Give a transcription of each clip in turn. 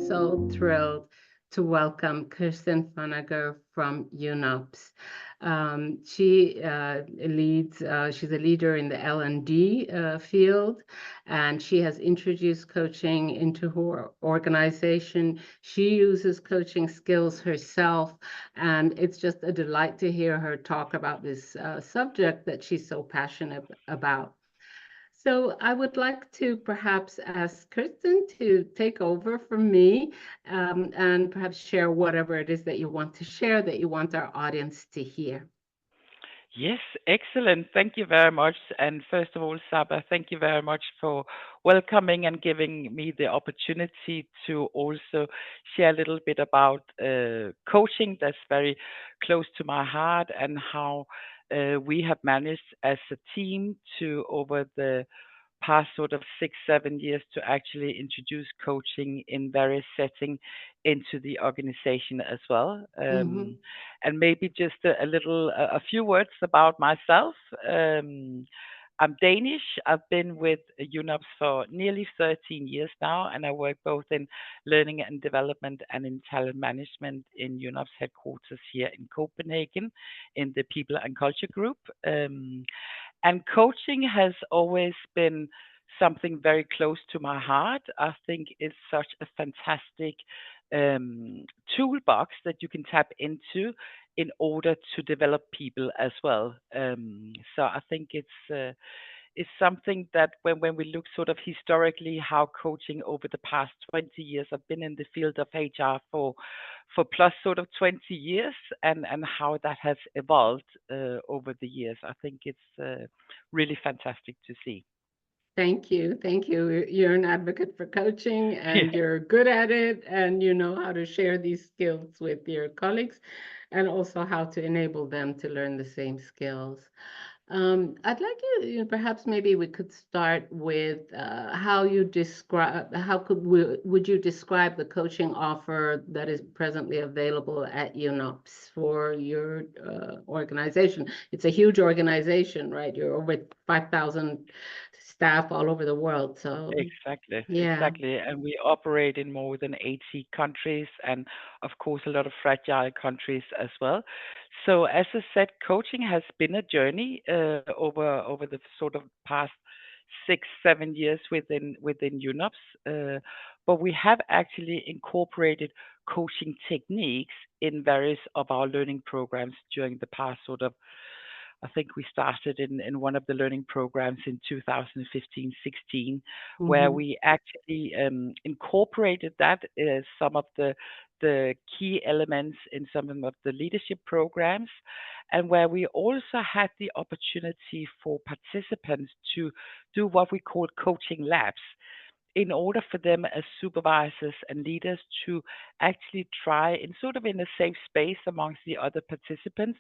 so thrilled to welcome Kirsten Fonager from UNOPS. She's a leader in the L&D field, and she has introduced coaching into her organization. She uses coaching skills herself, and it's just a delight to hear her talk about this subject that she's so passionate about. So I would like to perhaps ask Kristen to take over from me, and perhaps share whatever it is that you want to share that you want our audience to hear. Yes, excellent. Thank you very much. And first of all, Saba, thank you very much for welcoming and giving me the opportunity to also share a little bit about coaching that's very close to my heart and how we have managed as a team to, over the past sort of 6, 7 years, to actually introduce coaching in various settings into the organization as well. Hmm. And maybe just a few words about myself. I'm Danish. I've been with UNOPS for nearly 13 years now, and I work both in learning and development and in talent management in UNOPS headquarters here in Copenhagen in the People and Culture Group. And coaching has always been something very close to my heart. I think it's such a fantastic um, toolbox that you can tap into in order to develop people as well. So I think it's something that when we look sort of historically how coaching over the past 20 years, I've been in the field of HR for plus sort of 20 years, and how that has evolved over the years. I think it's really fantastic to see. Thank you. Thank you. You're an advocate for coaching Yeah. and you're good at it, and you know how to share these skills with your colleagues and also how to enable them to learn the same skills. I'd like perhaps maybe we could start with how you describe, would you describe the coaching offer that is presently available at UNOPS for your organization? It's a huge organization, right? You're over 5,000 staff all over the world. So, Exactly, yeah. exactly. And we operate in more than 80 countries and, of course, a lot of fragile countries as well. So, as I said, coaching has been a journey over the sort of past 6, 7 years within UNOPS. But we have actually incorporated coaching techniques in various of our learning programs during the past sort of, I think we started in one of the learning programs in 2015-16, where Hmm. we actually incorporated that as some of the key elements in some of the leadership programs, and where we also had the opportunity for participants to do what we call coaching labs in order for them as supervisors and leaders to actually try in sort of in a safe space amongst the other participants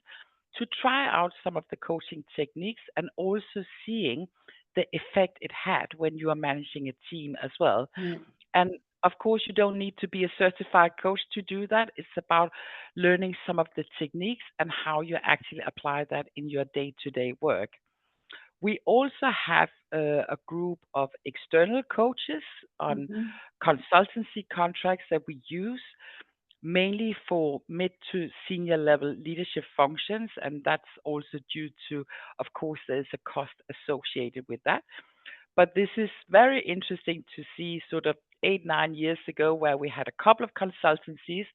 to try out some of the coaching techniques and also seeing the effect it had when you are managing a team as well. Yeah. And of course, you don't need to be a certified coach to do that. It's about learning some of the techniques and how you actually apply that in your day to day work. We also have a group of external coaches on Hmm. consultancy contracts that we use mainly for mid to senior level leadership functions. And that's also due to, of course, there's a cost associated with that. But this is very interesting to see sort of 8, 9 years ago, where we had a couple of consultancies.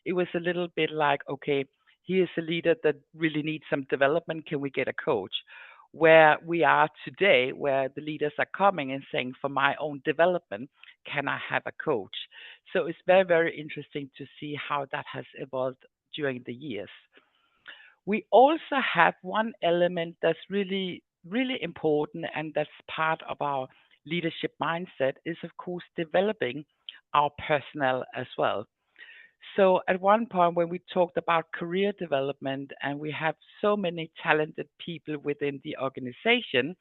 It was a little bit like, okay, here's a leader that really needs some development. Can we get a coach? Where we are today, where the leaders are coming and saying, for my own development, can I have a coach? So it's very, very interesting to see how that has evolved during the years. We also have one element that's really, really important, and that's part of our leadership mindset is, of course, developing our personnel as well. So at one point when we talked about career development and we have so many talented people within the organization,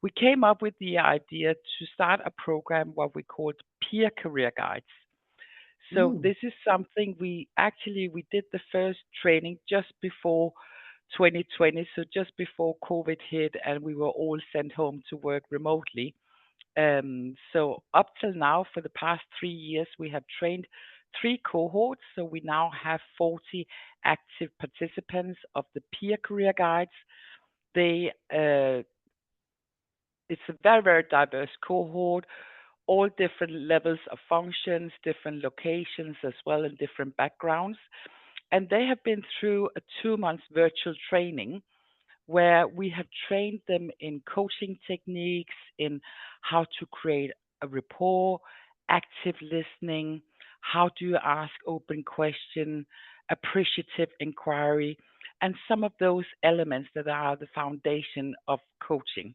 we came up with the idea to start a program what we called peer career guides. So Mm. this is something we did the first training just before 2020, so just before COVID hit and we were all sent home to work remotely. So up till now, for the past 3 years, we have trained 3 cohorts. So we now have 40 active participants of the peer career guides. They It's a very, very diverse cohort, all different levels of functions, different locations as well, and different backgrounds. And they have been through a 2 month virtual training where we have trained them in coaching techniques, in how to create a rapport, active listening, how do you ask open question, appreciative inquiry, and some of those elements that are the foundation of coaching.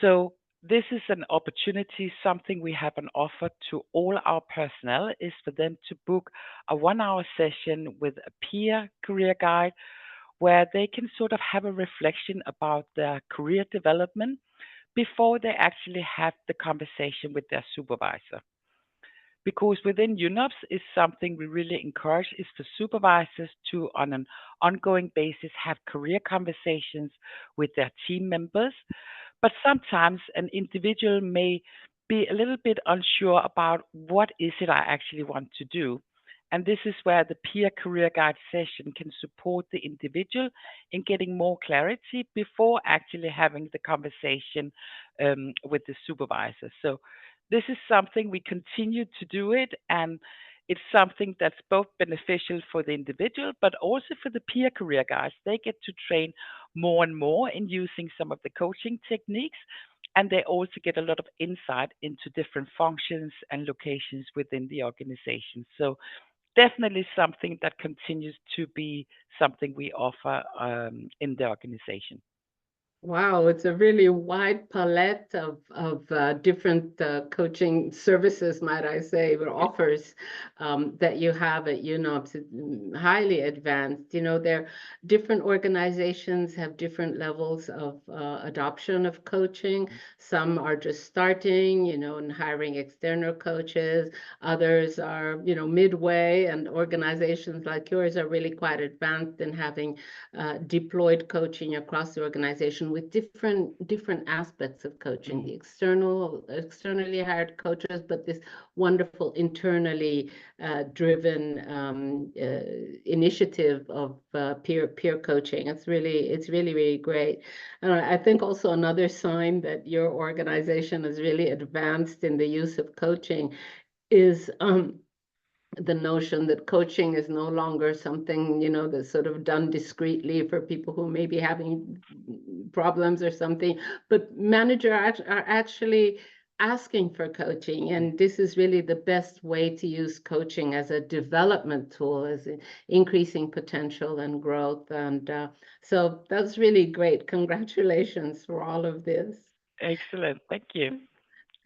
So this is an opportunity, something we have an offer to all our personnel is for them to book a 1 hour session with a peer career guide where they can sort of have a reflection about their career development before they actually have the conversation with their supervisor. Because within UNOPS is something we really encourage is for supervisors to, on an ongoing basis, have career conversations with their team members. But sometimes an individual may be a little bit unsure about what is it I actually want to do. And this is where the peer career guide session can support the individual in getting more clarity before actually having the conversation with the supervisor. So this is something we continue to do it, and it's something that's both beneficial for the individual but also for the peer career guides. They get to train more and more in using some of the coaching techniques, and they also get a lot of insight into different functions and locations within the organization. So definitely something that continues to be something we offer in the organization. Wow, it's a really wide palette of different coaching services, might I say, or Yeah. offers that you have at UNOPS. It's highly advanced. You know, there different organizations have different levels of adoption of coaching. Some are just starting, you know, and hiring external coaches. Others are, you know, midway, and organizations like yours are really quite advanced in having deployed coaching across the organization with different aspects of coaching, the externally hired coaches, but this wonderful internally driven initiative of peer coaching. It's really great. I think also another sign that your organization is really advanced in the use of coaching is the notion that coaching is no longer something, you know, that's sort of done discreetly for people who may be having problems or something, but managers are actually asking for coaching. And this is really the best way to use coaching as a development tool, as increasing potential and growth. And so that's really great. Congratulations for all of this. Excellent. Thank you.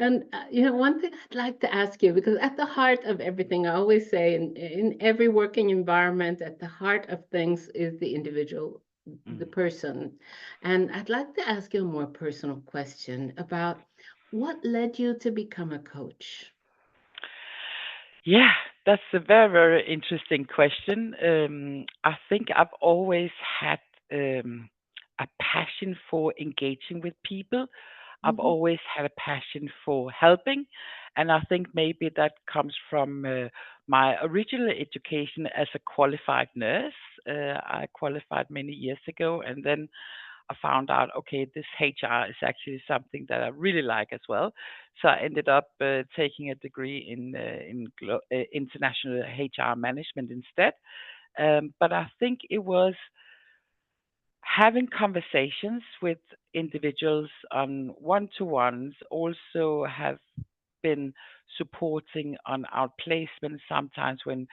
And you know, one thing I'd like to ask you, because at the heart of everything, I always say in every working environment, at the heart of things is the individual, the Mm. person. And I'd like to ask you a more personal question about what led you to become a coach? Yeah, that's a very, very interesting question. I think I've always had a passion for engaging with people. I've Mhm. always had a passion for helping, and I think maybe that comes from my original education as a qualified nurse. I qualified many years ago, and then I found out, okay, this HR is actually something that I really like as well. So I ended up taking a degree in international HR management instead. But I think it was having conversations with individuals on one-to-ones, also have been supporting on outplacement sometimes when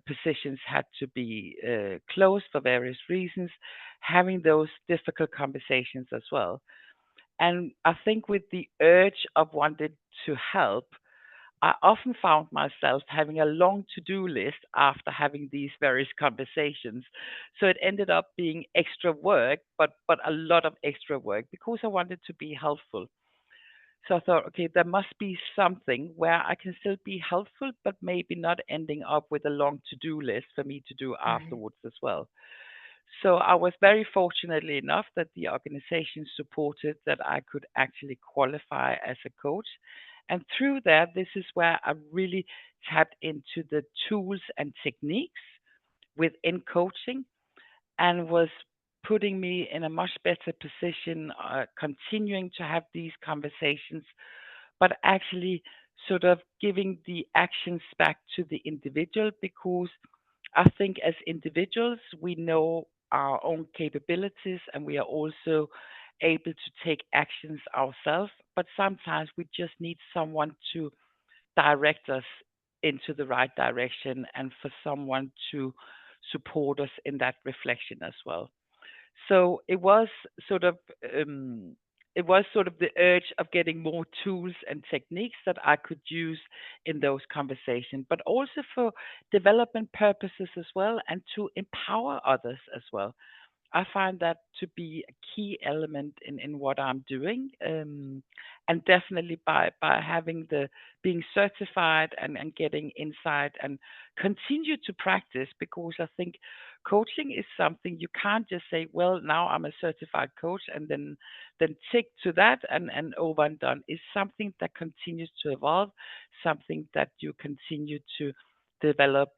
positions had to be closed for various reasons, having those difficult conversations as well. And I think with the urge of wanting to help, I often found myself having a long to-do list after having these various conversations. So it ended up being extra work, but a lot of extra work because I wanted to be helpful. So I thought, okay, there must be something where I can still be helpful, but maybe not ending up with a long to-do list for me to do Right. afterwards as well. So I was very fortunately enough that the organization supported that I could actually qualify as a coach. And through that, this is where I really tapped into the tools and techniques within coaching and was putting me in a much better position, continuing to have these conversations, but actually sort of giving the actions back to the individual, because I think as individuals, we know our own capabilities and we are also able to take actions ourselves, but sometimes we just need someone to direct us into the right direction and for someone to support us in that reflection as well. So sort of it was sort of the urge of getting more tools and techniques that I could use in those conversations, but also for development purposes as well and to empower others as well. I find that to be a key element in what I'm doing. And definitely by having the being certified and getting insight and continue to practice, because I think coaching is something you can't just say, well, now I'm a certified coach and then tick to that and over and done. It's something that continues to evolve, something that you continue to develop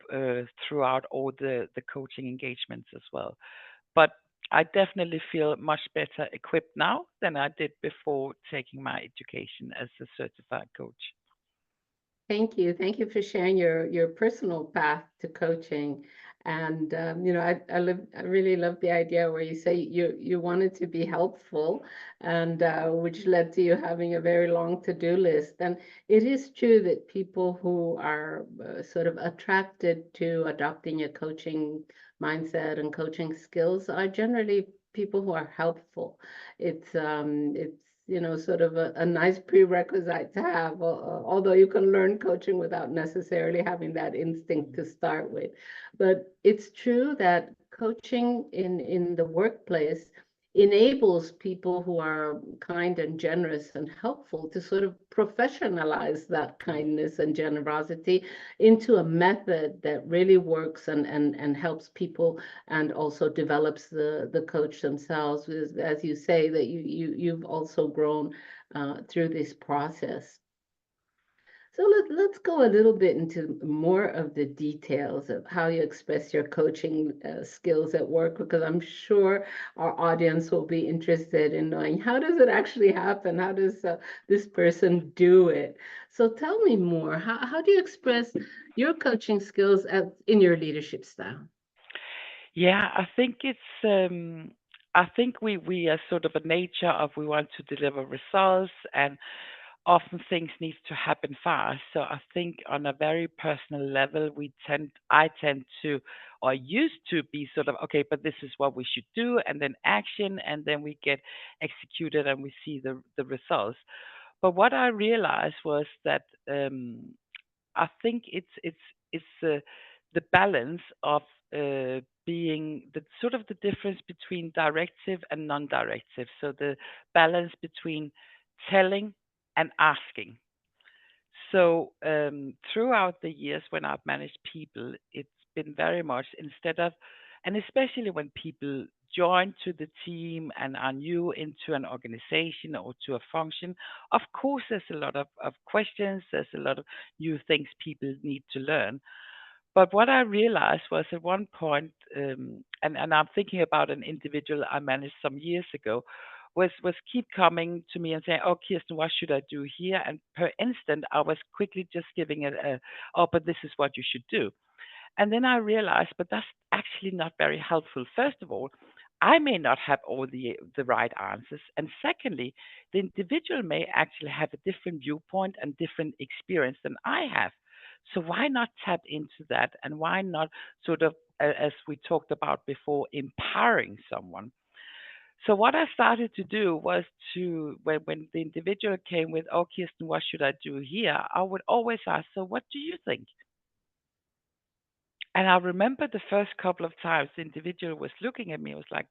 throughout all the coaching engagements as well. But I definitely feel much better equipped now than I did before taking my education as a certified coach. Thank you. Thank you for sharing your personal path to coaching. And I really love the idea where you say you wanted to be helpful, and which led to you having a very long to-do list. And it is true that people who are sort of attracted to adopting a coaching mindset and coaching skills are generally people who are helpful. It's sort of a nice prerequisite to have, although you can learn coaching without necessarily having that instinct to start with. But it's true that coaching in the workplace enables people who are kind and generous and helpful to sort of professionalize that kindness and generosity into a method that really works and helps people and also develops the coach themselves, as you say, that you've also grown through this process. So let's go a little bit into more of the details of how you express your coaching skills at work, because I'm sure our audience will be interested in knowing, how does it actually happen? How does this person do it? So tell me more. How do you express your coaching skills in your leadership style? Yeah, I think we are sort of a nature of we want to deliver results, and often things need to happen fast. So I think on a very personal level, I tend to, or used to be sort of, okay, but this is what we should do, and then action, and then we get executed and we see the results. But what I realized was that I think it's the balance of being the sort of the difference between directive and non-directive. So the balance between telling and asking. So throughout the years when I've managed people, it's been very much instead of, and especially when people join to the team and are new into an organization or to a function, of course, there's a lot of questions, there's a lot of new things people need to learn. But what I realized was at one point, and I'm thinking about an individual I managed some years ago, was keep coming to me and saying, "Oh, Kirsten, what should I do here?" And per instant, I was quickly just giving it a, "Oh, but this is what you should do." And then I realized, but that's actually not very helpful. First of all, I may not have all the right answers, and secondly, the individual may actually have a different viewpoint and different experience than I have. So why not tap into that, and why not sort of, as we talked about before, empowering someone? So what I started to do was to when the individual came with, "Oh, Kirsten, what should I do here?" I would always ask, "So what do you think?" And I remember the first couple of times the individual was looking at me, was like,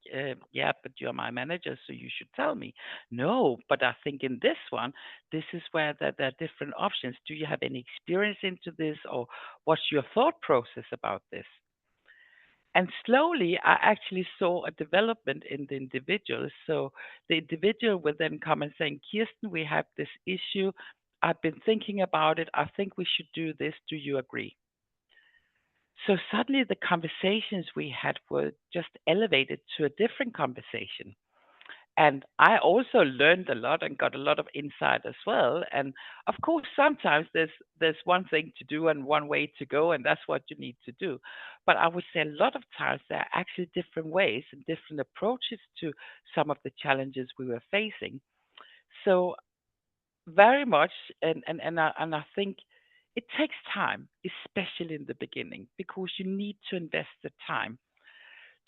yeah, but you're my manager, so you should tell me. No, but I think in this one, this is where there are different options. Do you have any experience into this, or what's your thought process about this? And slowly, I actually saw a development in the individual. So the individual would then come and saying, Kirsten, we have this issue. I've been thinking about it. I think we should do this. Do you agree? So suddenly the conversations we had were just elevated to a different conversation. And I also learned a lot and got a lot of insight as well. And of course, sometimes there's one thing to do and one way to go, and that's what you need to do. But I would say a lot of times there are actually different ways and different approaches to some of the challenges we were facing. So very much, and I think it takes time, especially in the beginning, because you need to invest the time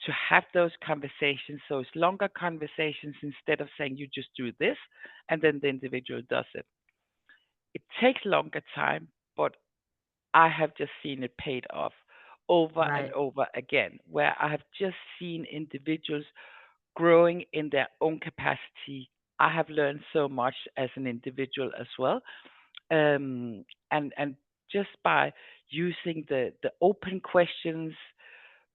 to have those conversations. So it's longer conversations instead of saying you just do this and then the individual does it. It takes longer time, but I have just seen it paid off over and Right. over again, where I have just seen individuals growing in their own capacity. I have learned so much as an individual as well. And just by using the open questions,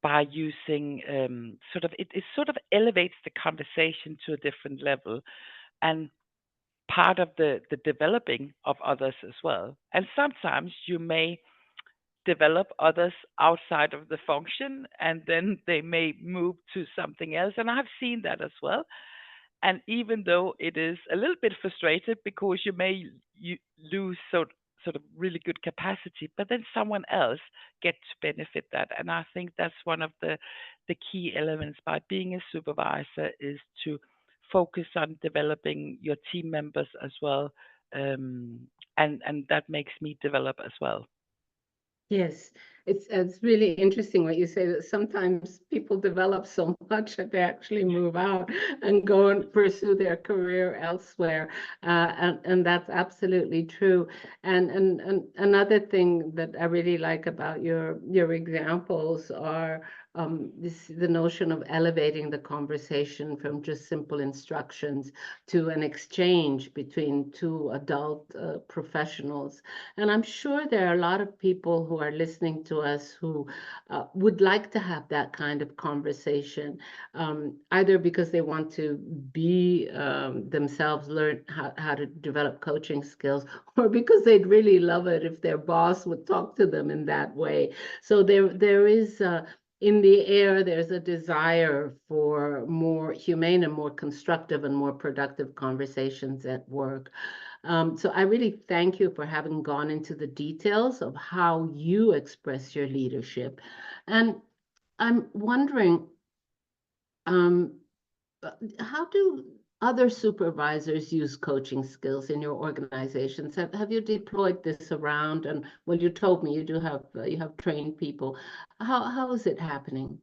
by using it sort of elevates the conversation to a different level and part of the developing of others as well. And sometimes you may develop others outside of the function and then they may move to something else. And I've seen that as well. And even though it is a little bit frustrated because you lose sort of really good capacity, but then someone else gets to benefit that. And I think that's one of the key elements by being a supervisor is to focus on developing your team members as well. Um, and that makes me develop as well. Yes, it's really interesting what you say that sometimes people develop so much that they actually move out and go and pursue their career elsewhere, and that's absolutely true. And another thing that I really like about your examples are the notion of elevating the conversation from just simple instructions to an exchange between two adult professionals. And I'm sure there are a lot of people who are listening to us who would like to have that kind of conversation, either because they want to be themselves, learn how to develop coaching skills, or because they'd really love it if their boss would talk to them in that way. So there is in the air, there's a desire for more humane and more constructive and more productive conversations at work. So I really thank you for having gone into the details of how you express your leadership. And I'm wondering, um, how do other supervisors use coaching skills in your organizations? Have you deployed this around? And well, you told me you do have you have trained people. How is it happening?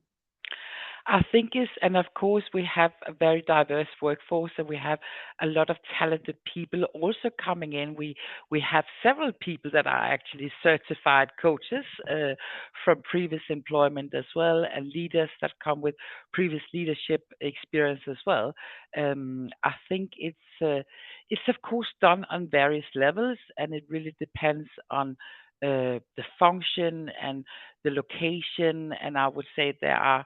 I think is, and of course, we have a very diverse workforce, and we have a lot of talented people also coming in. We have several people that are actually certified coaches from previous employment as well, and leaders that come with previous leadership experience as well. I think it's of course done on various levels, and it really depends on the function and the location. And I would say there are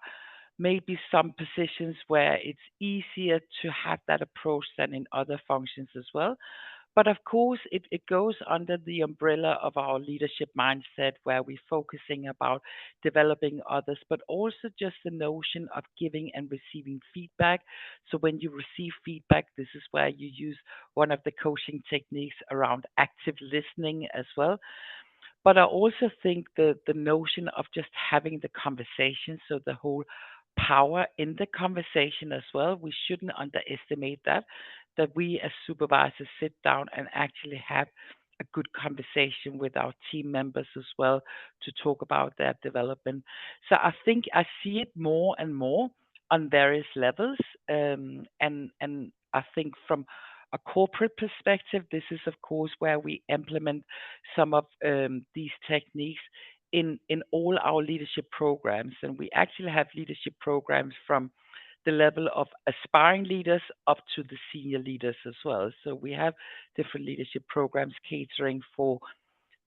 maybe some positions where it's easier to have that approach than in other functions as well. But of course, it goes under the umbrella of our leadership mindset where we're focusing about developing others, but also just the notion of giving and receiving feedback. So when you receive feedback, this is where you use one of the coaching techniques around active listening as well. But I also think the notion of just having the conversation, so the whole power in the conversation as well, we shouldn't underestimate that. That we as supervisors sit down and actually have a good conversation with our team members as well to talk about their development. So I think I see it more and more on various levels, and I think from a corporate perspective, this is of course where we implement some of these techniques in all our leadership programs, and we actually have leadership programs from the level of aspiring leaders up to the senior leaders as well. So we have different leadership programs catering for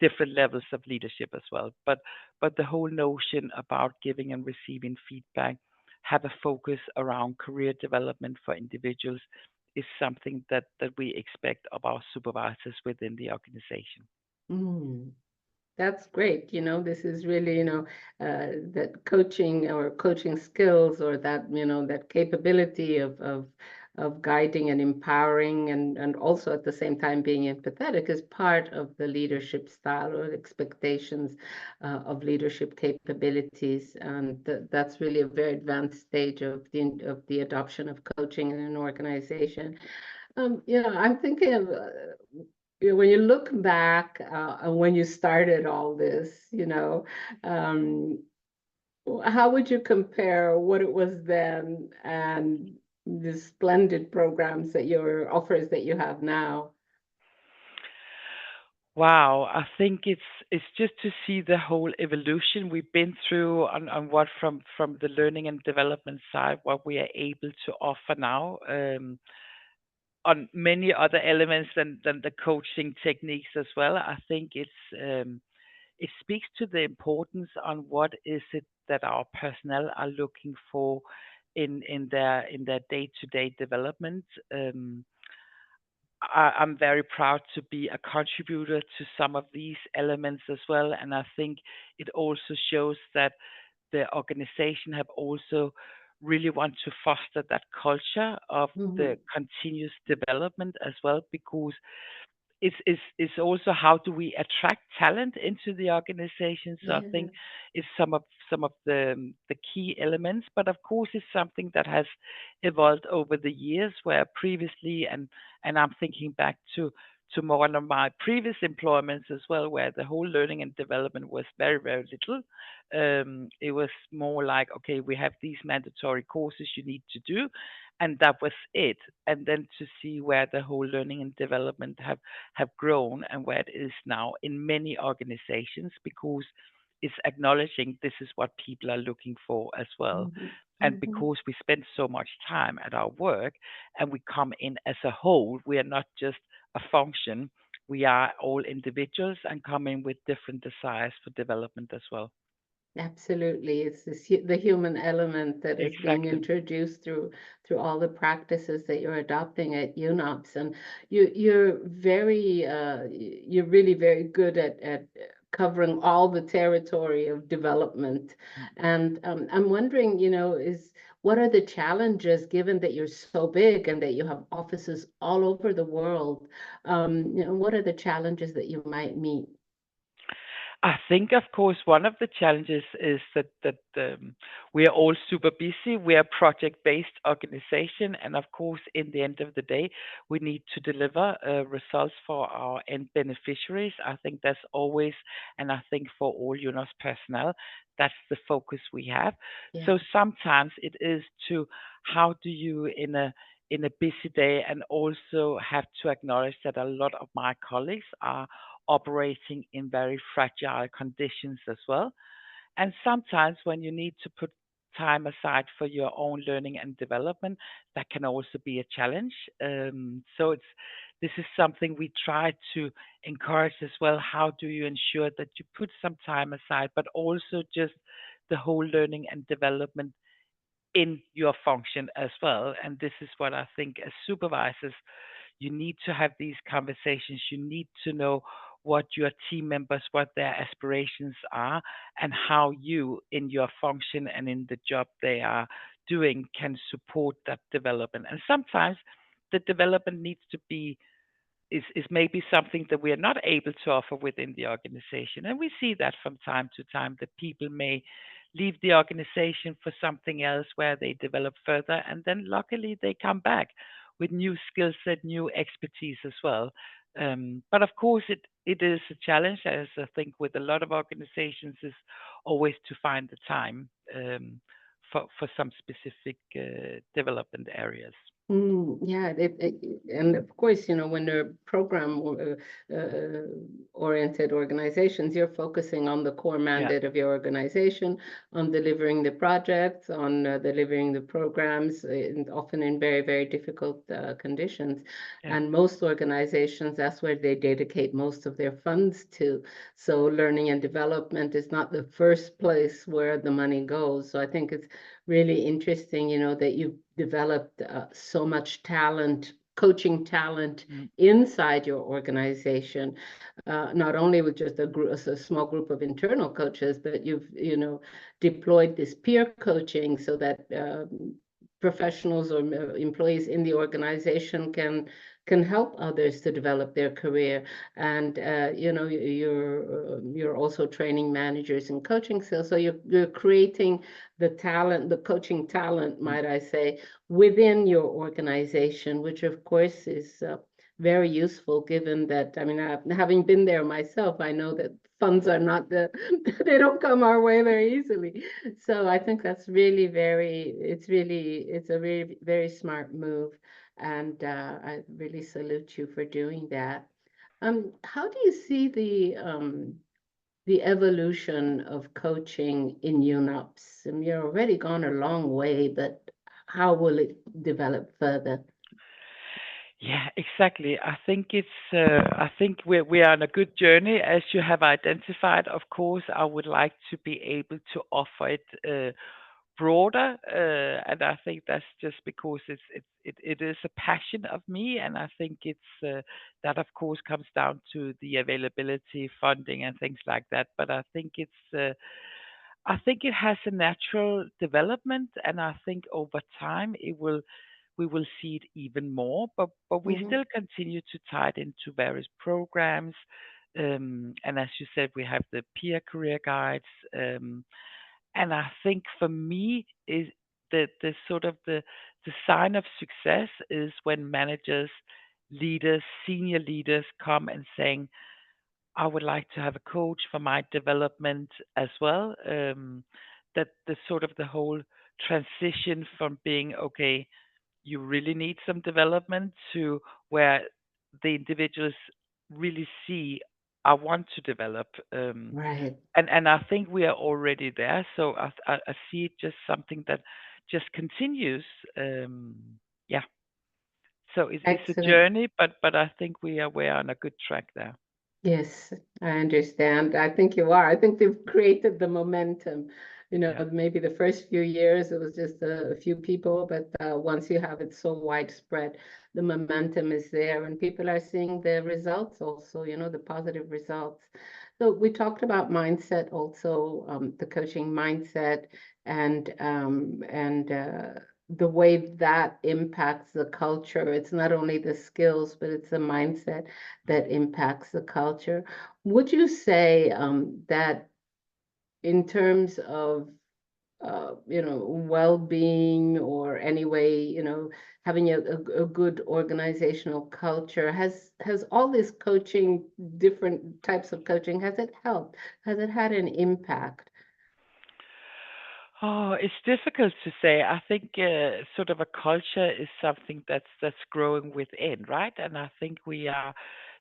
different levels of leadership as well. But the whole notion about giving and receiving feedback, have a focus around career development for individuals, is something that we expect of our supervisors within the organization. Mm. That's great. This is really, that coaching or coaching skills, or that, that capability of guiding and empowering, and also at the same time being empathetic, is part of the leadership style or expectations of leadership capabilities. And that's really a very advanced stage of the adoption of coaching in an organization. I'm thinking of when you look back and when you started all this, um, how would you compare what it was then and the splendid programs that your offers that you have now? Wow, I think it's just to see the whole evolution we've been through on what from the learning and development side, what we are able to offer now. On many other elements than the coaching techniques as well. I think it speaks to the importance on what is it that our personnel are looking for in their day-to-day development. I'm very proud to be a contributor to some of these elements as well, and I think it also shows that the organization have also really want to foster that culture of the Mhm. continuous development as well, because it's also how do we attract talent into the organization. So I Yeah. think it's some of the key elements, but of course it's something that has evolved over the years. Where previously, and I'm thinking back to one of my previous employments as well, where the whole learning and development was very very little. It was more like, okay, we have these mandatory courses you need to do, and that was it. And then to see where the whole learning and development have grown and where it is now in many organizations, because it's acknowledging this is what people are looking for as well. Mhm. And Mhm. because we spend so much time at our work and we come in as a whole, we are not just a function. We are all individuals and come in with different desires for development as well. Absolutely. It's the human element that is being Exactly. introduced through all the practices that you're adopting at UNOPS. And you're really very good at covering all the territory of development. And I'm wondering, is what are the challenges, given that you're so big and that you have offices all over the world? What are the challenges that you might meet? I think, of course, one of the challenges is that we are all super busy. We are a project-based organization, and of course, in the end of the day, we need to deliver results for our end beneficiaries. I think that's always, and I think for all UNOS personnel, that's the focus we have. Yeah. So sometimes it is to how do you in a busy day, and also have to acknowledge that a lot of my colleagues are operating in very fragile conditions as well. And sometimes when you need to put time aside for your own learning and development, that can also be a challenge. So this is something we try to encourage as well. How do you ensure that you put some time aside, but also just the whole learning and development in your function as well? And this is what I think as supervisors, you need to have these conversations. You need to know what your team members, what their aspirations are, and how you, in your function and in the job they are doing, can support that development. And sometimes the development needs to be is maybe something that we are not able to offer within the organization. And we see that from time to time that people may leave the organization for something else where they develop further, and then luckily they come back with new skill set, new expertise as well. But of course, it is a challenge, as I think with a lot of organizations, is always to find the time for some specific development areas. Yeah, and of course, when they're program oriented organizations, you're focusing on the core Yeah, mandate of your organization, on delivering the projects, on delivering the programs, often in very, very difficult conditions. yeah, And most organizations, that's where they dedicate most of their funds to. So learning and development is not the first place where the money goes. So I think it's really interesting, that you've developed so much talent, coaching talent mm, inside your organization, not only with just a small group of internal coaches, but you've, deployed this peer coaching so that professionals or employees in the organization can help others to develop their career. And you're also training managers and coaching skills, so you're creating the talent, the coaching talent, mm. might I say, within your organization, which of course is very useful, given that, I mean, having been there myself, I know that funds are not they don't come our way very easily. So I think that's really it's a very, very smart move. And I really salute you for doing that. How do you see the evolution of coaching in UNOPS? And you're already gone a long way, but how will it develop further? Yeah, exactly. I think we are on a good journey, as you have identified. Of course, I would like to be able to offer it broader, and I think that's just because it is a passion of me, and I think it's that of course comes down to the availability, funding, and things like that. But I think it has a natural development, and I think over time we will see it even more. But we Hmm. still continue to tie it into various programs. And as you said, we have the peer career guides. And I think for me is the sort of the sign of success is when managers, leaders, senior leaders come and saying, I would like to have a coach for my development as well. That the sort of the whole transition from being okay, you really need some development to where the individuals really see I want to develop. Right. And I think we are already there. So I see it just something that just continues. Um, yeah. So it's a Excellent. journey, but I think we're on a good track there. Yes, I understand. I think you are. I think they've created the momentum. Yeah. Maybe the first few years it was just a few people, but once you have it so widespread, the momentum is there and people are seeing the results also, the positive results. So we talked about mindset also, the coaching mindset and the way that impacts the culture. It's not only the skills, but it's the mindset that impacts the culture. Would you say that in terms of well-being or anyway, having a good organizational culture, has all this coaching, different types of coaching, has it helped? Has it had an impact? Oh, it's difficult to say. I think sort of a culture is something that's growing within, right? And I think we are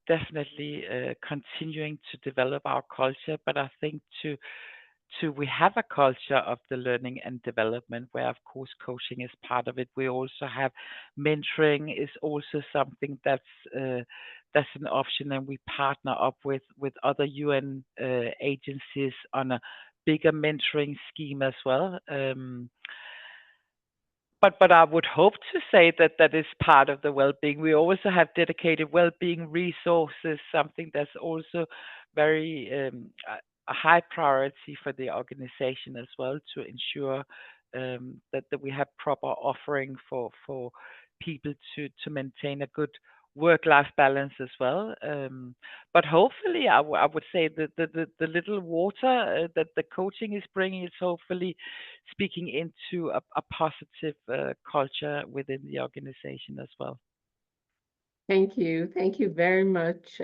definitely continuing to develop our culture. But I think to we have a culture of the learning and development where, of course, coaching is part of it. We also have mentoring is also something that's an option, and we partner up with other UN agencies on a bigger mentoring scheme as well. But I would hope to say that that is part of the well-being. We also have dedicated well-being resources, something that's also very a high priority for the organization as well to ensure that we have proper offering for people to maintain a good work-life balance as well. But hopefully, I would say that the little water that the coaching is bringing is hopefully speaking into a positive culture within the organization as well. Thank you. Thank you very much,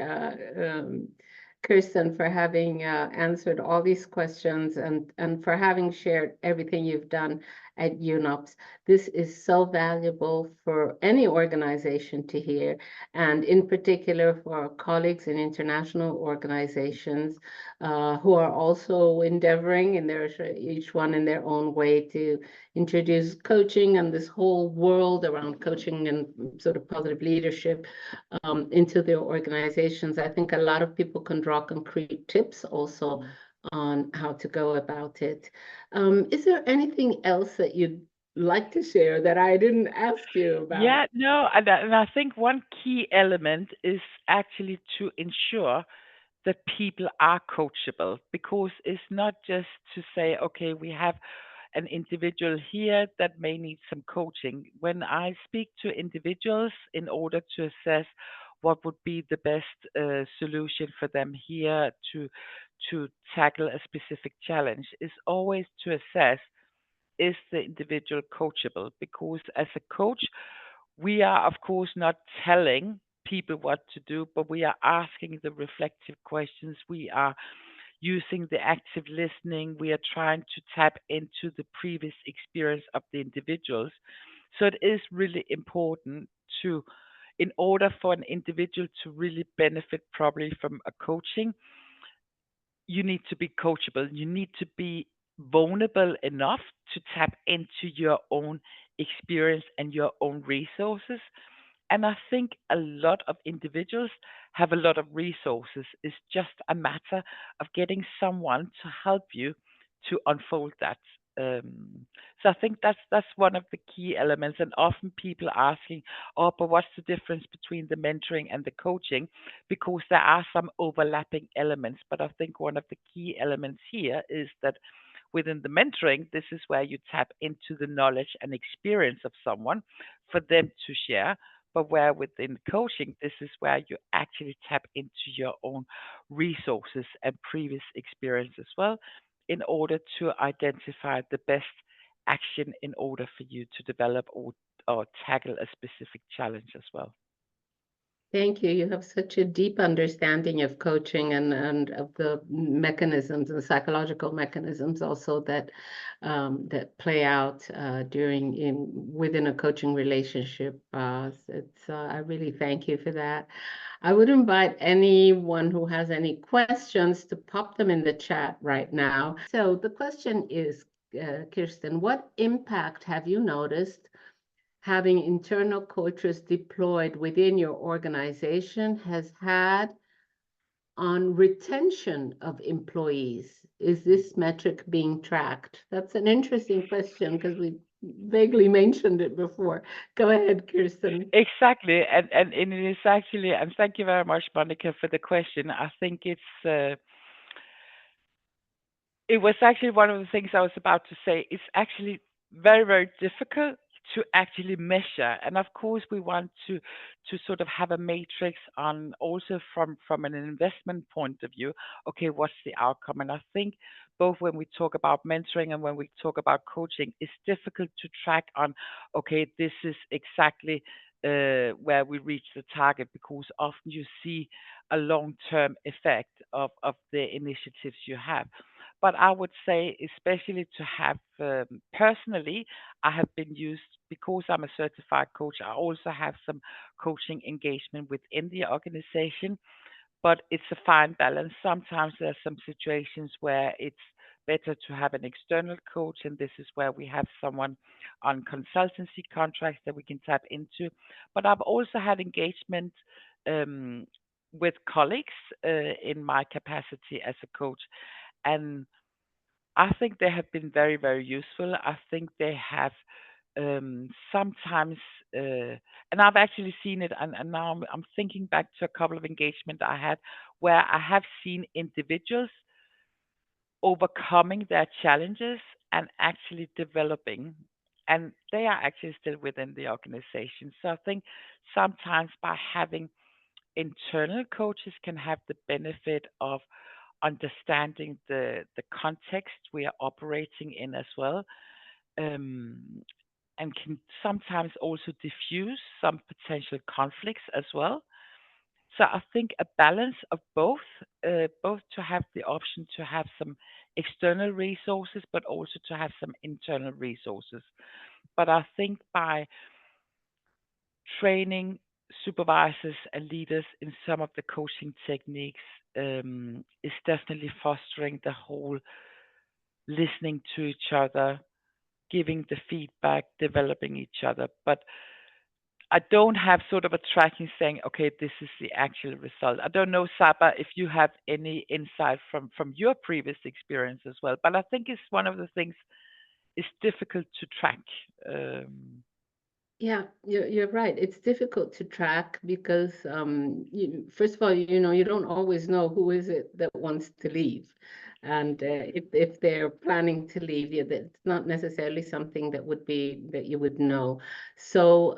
Kirsten, for having answered all these questions and for having shared everything you've done at UNOPS. This is so valuable for any organization to hear, and in particular for our colleagues in international organizations who are also endeavoring in their each one in their own way to introduce coaching and this whole world around coaching and sort of positive leadership into their organizations. I think a lot of people can draw concrete tips also on how to go about it. Is there anything else that you'd like to share that I didn't ask you about? Yeah, no, and I think one key element is actually to ensure that people are coachable, because it's not just to say, okay, we have an individual here that may need some coaching. When I speak to individuals in order to assess what would be the best solution for them here to tackle a specific challenge, is always to assess, is the individual coachable? Because as a coach, we are, of course, not telling people what to do, but we are asking the reflective questions. We are using the active listening. We are trying to tap into the previous experience of the individuals. So it is really important to, in order for an individual to really benefit probably from a coaching, you need to be coachable. You need to be vulnerable enough to tap into your own experience and your own resources. And I think a lot of individuals have a lot of resources. It's just a matter of getting someone to help you to unfold that. So I think that's one of the key elements. And often people are asking, "Oh, but what's the difference between the mentoring and the coaching?" Because there are some overlapping elements. But I think one of the key elements here is that within the mentoring, this is where you tap into the knowledge and experience of someone for them to share. But where within coaching, this is where you actually tap into your own resources and previous experience as well, in order to identify the best action in order for you to develop or tackle a specific challenge as well. Thank you. You have such a deep understanding of coaching and of the mechanisms and psychological mechanisms also that that play out within a coaching relationship. I really thank you for that. I would invite anyone who has any questions to pop them in the chat right now. So the question is, Kirsten, what impact have you noticed having internal coaches deployed within your organization has had on retention of employees? Is this metric being tracked? That's an interesting question because we vaguely mentioned it before. Go ahead, Kirsten. Exactly, and it is actually, and thank you very much, Monica, for the question. I think it was actually one of the things I was about to say. It's actually very, very difficult to actually measure. And of course, we want to sort of have a matrix on also from an investment point of view. Okay, what's the outcome? And I think both when we talk about mentoring and when we talk about coaching, it's difficult to track on, okay, this is exactly where we reach the target, because often you see a long-term effect of the initiatives you have. But I would say, especially to have personally, I have been used because I'm a certified coach. I also have some coaching engagement within the organization, but it's a fine balance. Sometimes there are some situations where it's better to have an external coach, and this is where we have someone on consultancy contracts that we can tap into. But I've also had engagement um, with colleagues in my capacity as a coach, and I think they have been very, very useful. I think they have sometimes, and I've actually seen it, and now I'm thinking back to a couple of engagements I had where I have seen individuals overcoming their challenges and actually developing, and they are actually still within the organization. So I think sometimes by having internal coaches can have the benefit of understanding the context we are operating in as well, um, and can sometimes also diffuse some potential conflicts as well. So I think a balance of both to have the option to have some external resources, but also to have some internal resources. But I think by training supervisors and leaders in some of the coaching techniques is definitely fostering the whole listening to each other, giving the feedback, developing each other. But I don't have sort of a tracking saying, okay, this is the actual result. I don't know, Saba, if you have any insight from your previous experience as well. But I think it's one of the things is difficult to track. Um, Yeah, you're right. It's difficult to track because, first of all, you don't always know who is it that wants to leave. And if they're planning to leave, yeah, that's not necessarily something that you would know. So,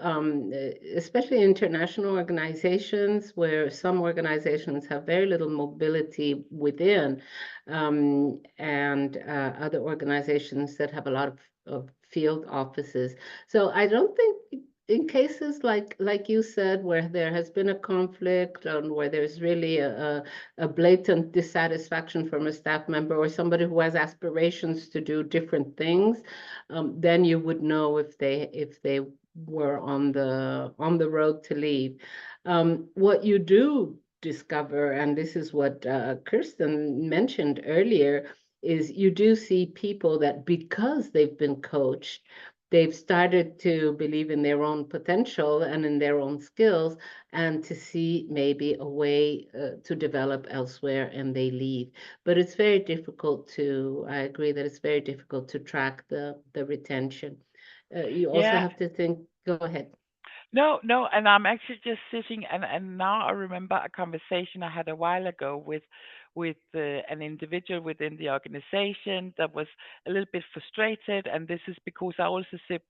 especially international organizations, where some organizations have very little mobility within, and other organizations that have a lot of field offices. So I don't think in cases like you said, where there has been a conflict and where there's really a blatant dissatisfaction from a staff member or somebody who has aspirations to do different things, then you would know if they were on the road to leave. What you do discover, and this is what Kirsten mentioned earlier, is you do see people that because they've been coached, they've started to believe in their own potential and in their own skills, and to see maybe a way to develop elsewhere, and they leave. But it's very difficult to, I agree that it's very difficult to track the retention. You also yeah, have to think, go ahead. no, no, and I'm actually just sitting and now I remember a conversation I had a while ago with an individual within the organization that was a little bit frustrated, and this is because I also sit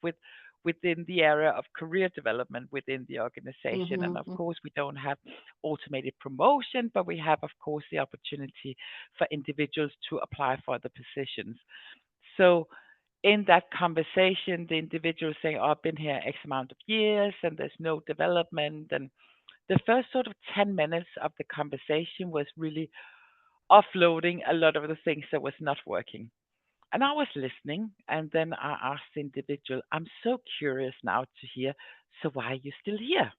within the area of career development within the organization, and of Mm-hmm. course we don't have automated promotion, but we have of course the opportunity for individuals to apply for the positions. So in that conversation, the individual saying, "Oh, I've been here X amount of years and there's no development." And the first sort of 10 minutes of the conversation was really offloading a lot of the things that was not working. And I was listening, and then I asked the individual, "I'm so curious now to hear, so why are you still here?"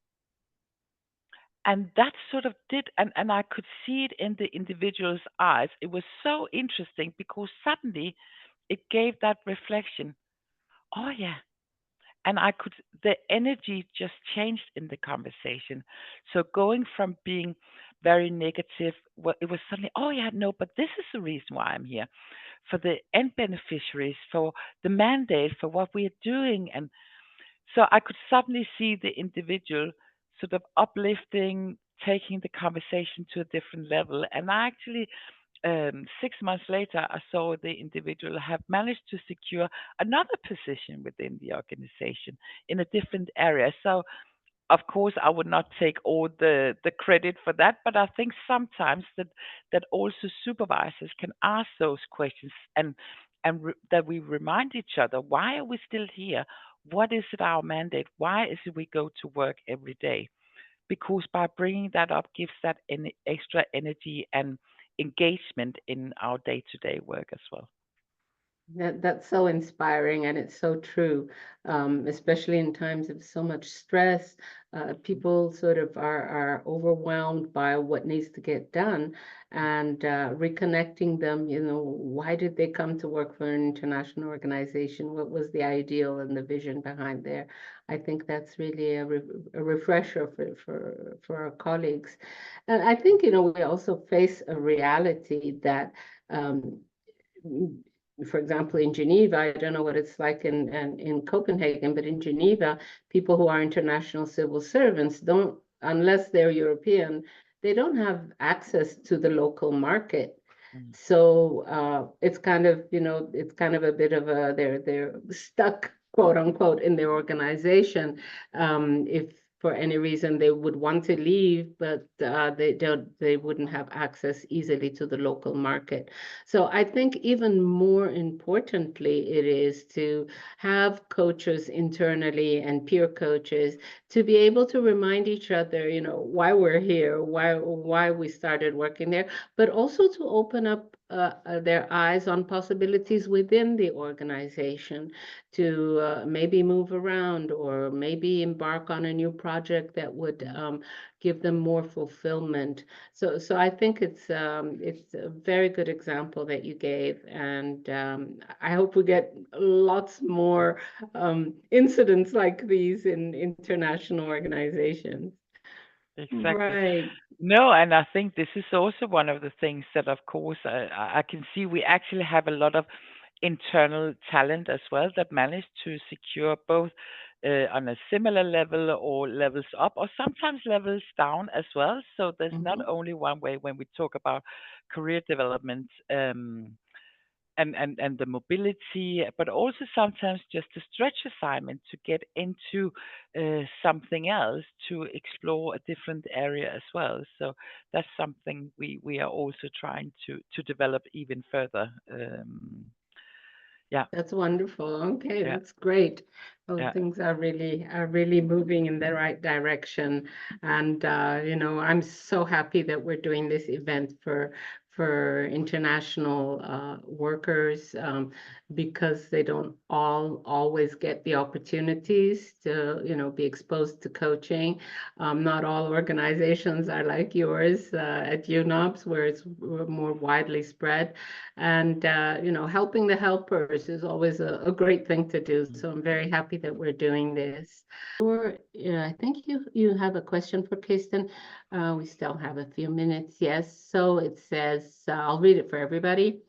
And that sort of did, and I could see it in the individual's eyes. It was so interesting because suddenly it gave that reflection. Oh, yeah, and I could the energy just changed in the conversation. So going from being very negative, well, it was suddenly, oh yeah, no, but this is the reason why I'm here for the end beneficiaries, for the mandate, for what we are doing, and so I could suddenly see the individual sort of uplifting, taking the conversation to a different level, and I actually 6 months later, I saw the individual have managed to secure another position within the organization in a different area. So, of course, I would not take all the credit for that, but I think sometimes that also supervisors can ask those questions and that we remind each other, why are we still here? What is it our mandate? Why is it we go to work every day? Because by bringing that up gives that extra energy and engagement in our day-to-day work as well. That's so inspiring, and it's so true, especially in times of so much stress. People sort of are overwhelmed by what needs to get done, and reconnecting them, why did they come to work for an international organization? What was the ideal and the vision behind there? I think that's really a refresher for our colleagues. And I think, we also face a reality that um, for example, in Geneva, I don't know what it's like in Copenhagen, but in Geneva, people who are international civil servants don't, unless they're European, they don't have access to the local market. Mm. So it's kind of, it's kind of a bit of they're stuck, quote unquote, in their organization. If for any reason they would want to leave, but they wouldn't have access easily to the local market. So I think even more importantly, it is to have coaches internally and peer coaches to be able to remind each other, why we're here, why we started working there, but also to open up their eyes on possibilities within the organization to maybe move around or maybe embark on a new project that would give them more fulfillment. So I think it's a very good example that you gave, and I hope we get lots more incidents like these in international organizations. Exactly. Right. No, and I think this is also one of the things that, of course, I can see we actually have a lot of internal talent as well that manage to secure both on a similar level or levels up or sometimes levels down as well. So there's not Mhm. only one way when we talk about career development. And the mobility, but also sometimes just a stretch assignment to get into something else to explore a different area as well. So that's something we are also trying to develop even further. Yeah, That's wonderful. Okay, yeah, that's great. Well, yeah. things are really moving in the right direction. And I'm so happy that we're doing this event for international workers because they don't all always get the opportunities to, be exposed to coaching. Not all organizations are like yours at UNOPS, where it's more widely spread. And, helping the helpers is always a great thing to do. So I'm very happy that we're doing this. I think you have a question for Kirsten. We still have a few minutes. Yes. So it says, I'll read it for everybody.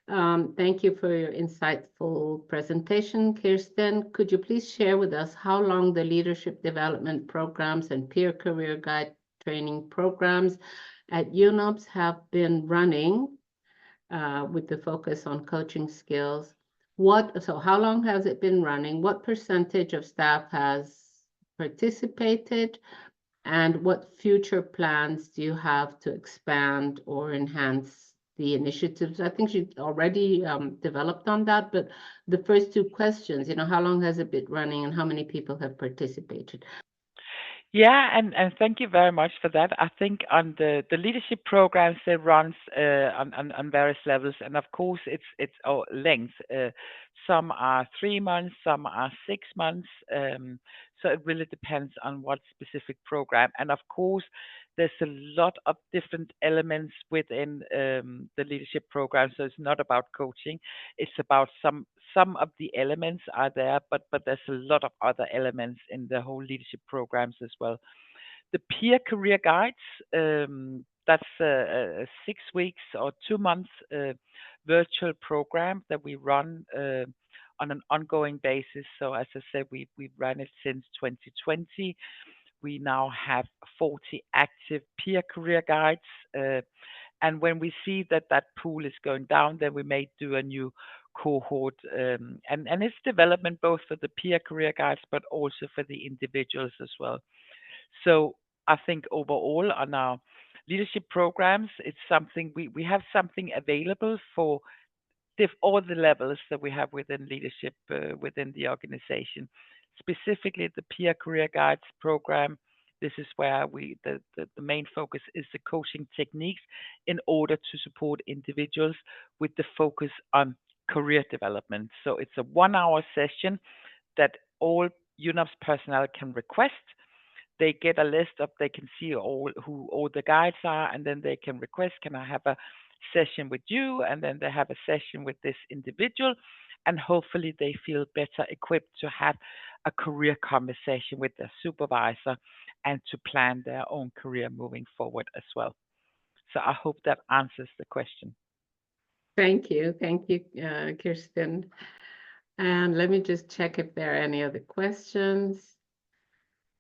Thank you for your insightful presentation, Kirsten. Could you please share with us how long the leadership development programs and peer career guide training programs at UNOPS have been running with the focus on coaching skills? So how long has it been running? What percentage of staff has participated? And what future plans do you have to expand or enhance the initiatives? I think you already developed on that, but the first two questions, how long has it been running and how many people have participated? Yeah, and thank you very much for that. I think on the leadership programs they runs on various levels, and of course it's length. Some are 3 months, some are 6 months. So it really depends on what specific program. And of course, there's a lot of different elements within the leadership program. So it's not about coaching; it's about some of the elements are there, but there's a lot of other elements in the whole leadership programs as well. The peer career guides, that's a 6 weeks or 2 months virtual program that we run on an ongoing basis. So as I said, we've run it since 2020. We now have 40 active peer career guides. And when we see that that pool is going down, then we may do a new cohort. And it's development both for the peer career guides, but also for the individuals as well. So I think overall on our leadership programs, it's something we have something available for all the levels that we have within leadership within the organization. Specifically, the peer career guides program. This is where the main focus is the coaching techniques in order to support individuals with the focus on career development. So it's a 1 hour session that all UNOPS personnel can request. They get a list of they can see who all the guides are, and then they can request, can I have a session with you? And then they have a session with this individual, and hopefully they feel better equipped to have a career conversation with their supervisor and to plan their own career moving forward as well. So I hope that answers the question. Thank you, Kirsten. And let me just check if there are any other questions.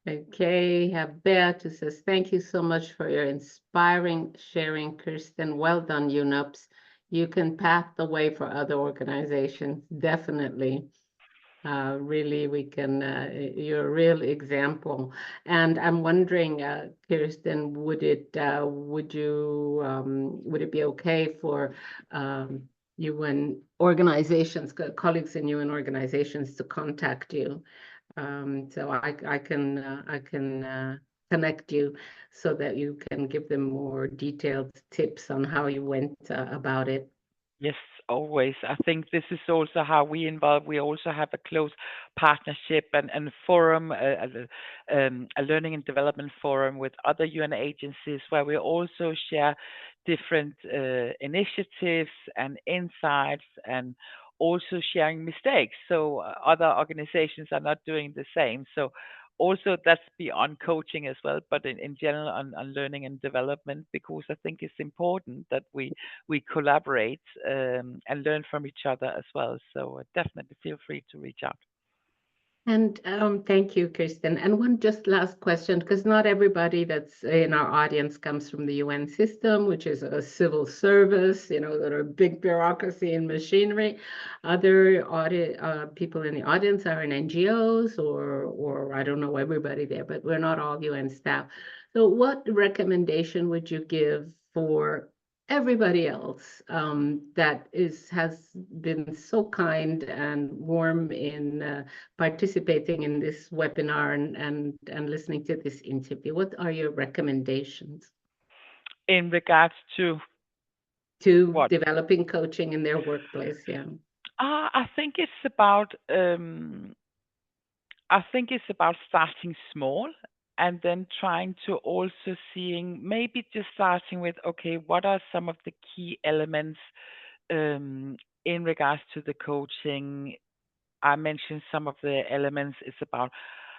Okay, have Beat who says, thank you so much for your inspiring sharing, Kirsten. Well done, UNOPS. You can pave the way for other organizations, definitely. Really, we can, you're a real example. And I'm wondering, Kirsten, would it be okay for UN organizations, colleagues in UN organizations to contact you? So I can connect you so that you can give them more detailed tips on how you went about it. Yes, always. I think this is also how we involve. We also have a close partnership and forum, a learning and development forum with other UN agencies where we also share different initiatives and insights and also sharing mistakes. So other organizations are not doing the same. So also that's beyond coaching as well, but in general on learning and development, because I think it's important that we collaborate and learn from each other as well. So definitely feel free to reach out. And thank you, Kirsten. And one just last question, because not everybody that's in our audience comes from the UN system, which is a civil service, that are big bureaucracy and machinery. Other people in the audience are in NGOs or I don't know everybody there, but we're not all UN staff. So what recommendation would you give for everybody else that has been so kind and warm in participating in this webinar and listening to this interview? What are your recommendations In regards to what? developing coaching in their workplace? Yeah. I think it's about starting small and then trying to also seeing maybe just starting with, okay, what are some of the key elements um, in regards to the coaching. I mentioned some of the elements. It's about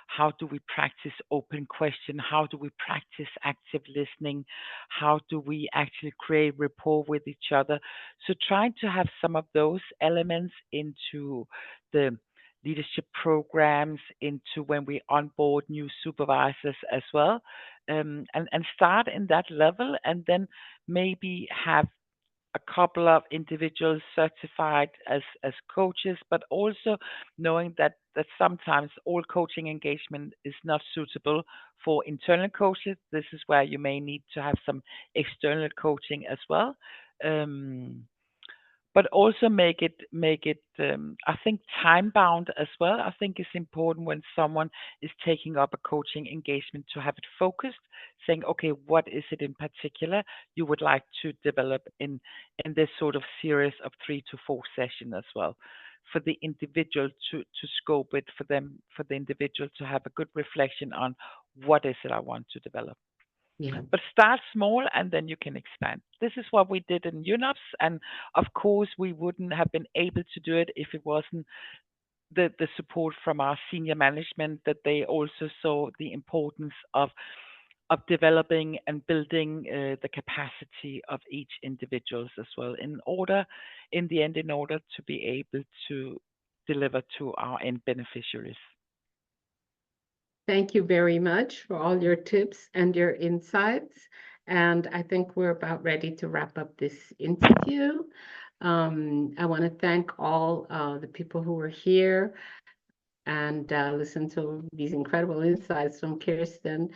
how do we practice open question? How do we practice active listening? How do we actually create rapport with each other? So trying to have some of those elements into the leadership programs, into when we onboard new supervisors as well, and start in that level, and then maybe have a couple of individuals certified as coaches, but also knowing that sometimes all coaching engagement is not suitable for internal coaches. This is where you may need to have some external coaching as well. Um, but also make it I think time bound as well. I think it's important when someone is taking up a coaching engagement to have it focused, saying, okay, what is it in particular you would like to develop in this sort of series of 3 to 4 sessions as well, for the individual to scope it, for the individual to have a good reflection on what is it I want to develop. Yeah. But start small and then you can expand. This is what we did in UNOPS. And of course, we wouldn't have been able to do it if it wasn't the support from our senior management, that they also saw the importance of developing and building the capacity of each individuals as well, in the end, in order to be able to deliver to our end beneficiaries. Thank you very much for all your tips and your insights. And I think we're about ready to wrap up this interview. I want to thank all the people who were here and listen to these incredible insights from Kirsten.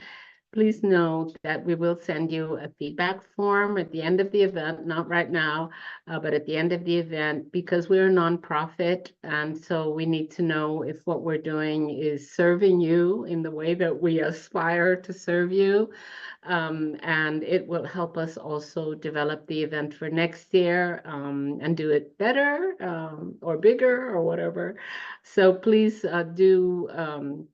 Please note that we will send you a feedback form at the end of the event, not right now, but at the end of the event, because we're a nonprofit. And so we need to know if what we're doing is serving you in the way that we aspire to serve you. And it will help us also develop the event for next year and do it better or bigger or whatever. So please do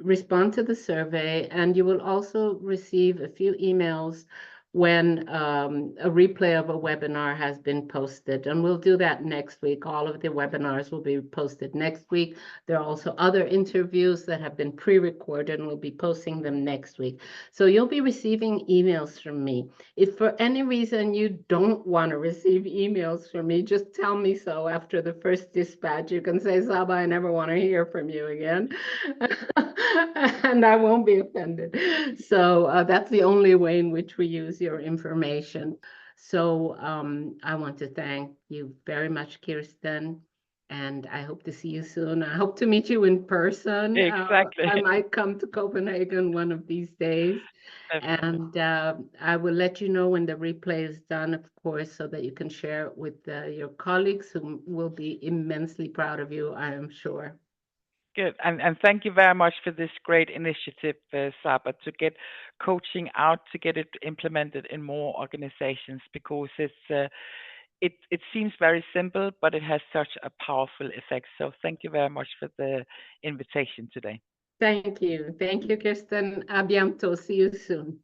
respond to the survey, and you will also receive a few emails when a replay of a webinar has been posted. And we'll do that next week. All of the webinars will be posted next week. There are also other interviews that have been pre-recorded, and we'll be posting them next week. So you'll be receiving emails from me. If for any reason you don't want to receive emails from me, just tell me so after the first dispatch. You can say, Saba, I never want to hear from you again. And I won't be offended. So that's the only way in which we use your information. So I want to thank you very much, Kirsten. and I hope to see you soon. I hope to meet you in person. Exactly. I might come to Copenhagen one of these days. Definitely. And I will let you know when the replay is done, of course, so that you can share it with your colleagues who will be immensely proud of you, I am sure. Good. And thank you very much for this great initiative, Saba, to get coaching out, to get it implemented in more organizations, because it seems very simple, but it has such a powerful effect. So thank you very much for the invitation today. Thank you. Thank you, Kirsten. A bientôt. See you soon.